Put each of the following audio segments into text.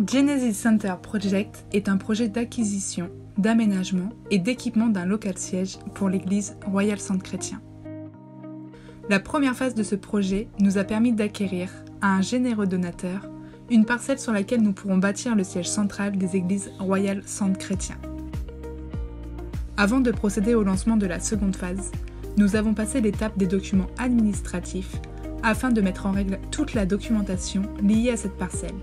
Genesis Center Project est un projet d'acquisition, d'aménagement et d'équipement d'un local siège pour l'église Royal Centre Chrétien. La première phase de ce projet nous a permis d'acquérir, à un généreux donateur, une parcelle sur laquelle nous pourrons bâtir le siège central des églises Royal Centre Chrétien. Avant de procéder au lancement de la seconde phase, nous avons passé l'étape des documents administratifs afin de mettre en règle toute la documentation liée à cette parcelle.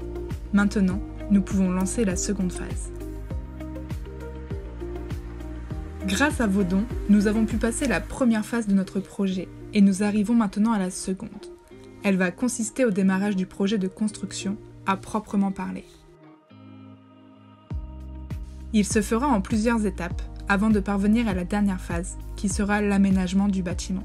Maintenant, nous pouvons lancer la seconde phase. Grâce à vos dons, nous avons pu passer la première phase de notre projet et nous arrivons maintenant à la seconde. Elle va consister au démarrage du projet de construction à proprement parler. Il se fera en plusieurs étapes avant de parvenir à la dernière phase, qui sera l'aménagement du bâtiment.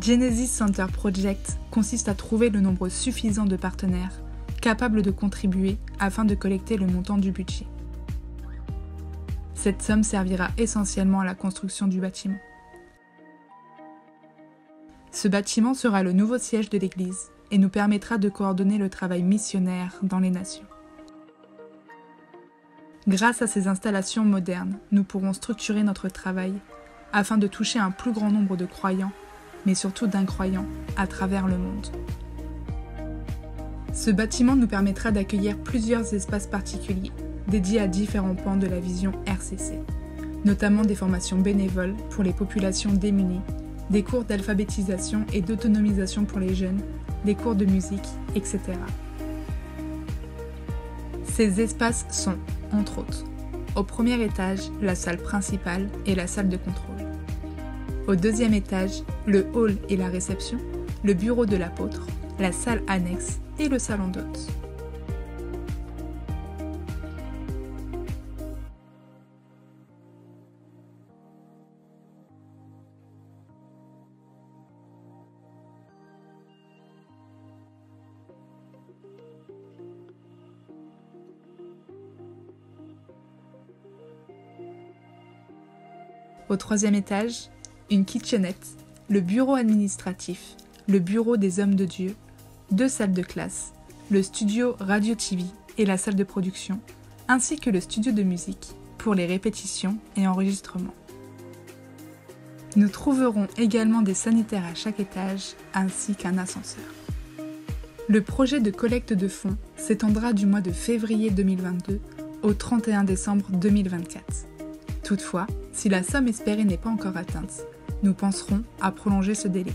Genesis Center Project consiste à trouver le nombre suffisant de partenaires capables de contribuer afin de collecter le montant du budget. Cette somme servira essentiellement à la construction du bâtiment. Ce bâtiment sera le nouveau siège de l'Église et nous permettra de coordonner le travail missionnaire dans les nations. Grâce à ces installations modernes, nous pourrons structurer notre travail afin de toucher un plus grand nombre de croyants, mais surtout d'incroyants, à travers le monde. Ce bâtiment nous permettra d'accueillir plusieurs espaces particuliers, dédiés à différents pans de la vision RCC, notamment des formations bénévoles pour les populations démunies, des cours d'alphabétisation et d'autonomisation pour les jeunes, des cours de musique, etc. Ces espaces sont, entre autres, au premier étage, la salle principale et la salle de contrôle. Au deuxième étage, le hall et la réception, le bureau de l'apôtre, la salle annexe et le salon d'hôtes. Au troisième étage, une kitchenette, le bureau administratif, le bureau des hommes de Dieu, 2 salles de classe, le studio Radio-TV et la salle de production, ainsi que le studio de musique pour les répétitions et enregistrements. Nous trouverons également des sanitaires à chaque étage, ainsi qu'un ascenseur. Le projet de collecte de fonds s'étendra du mois de février 2022 au 31 décembre 2024. Toutefois, si la somme espérée n'est pas encore atteinte, nous penserons à prolonger ce délai.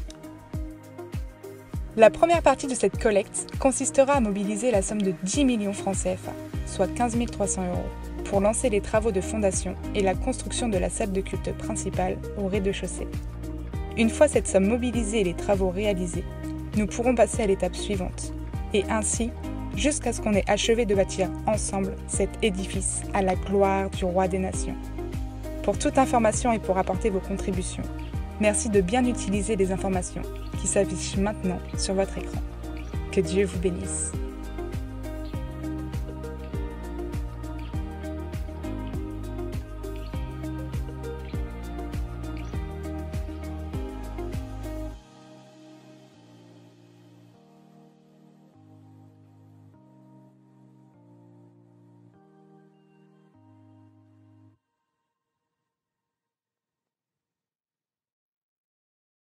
La première partie de cette collecte consistera à mobiliser la somme de 10 millions francs CFA, soit 15 300 €, pour lancer les travaux de fondation et la construction de la salle de culte principale au rez-de-chaussée. Une fois cette somme mobilisée et les travaux réalisés, nous pourrons passer à l'étape suivante, et ainsi jusqu'à ce qu'on ait achevé de bâtir ensemble cet édifice à la gloire du Roi des Nations. Pour toute information et pour apporter vos contributions, merci de bien utiliser les informations qui s'affichent maintenant sur votre écran. Que Dieu vous bénisse.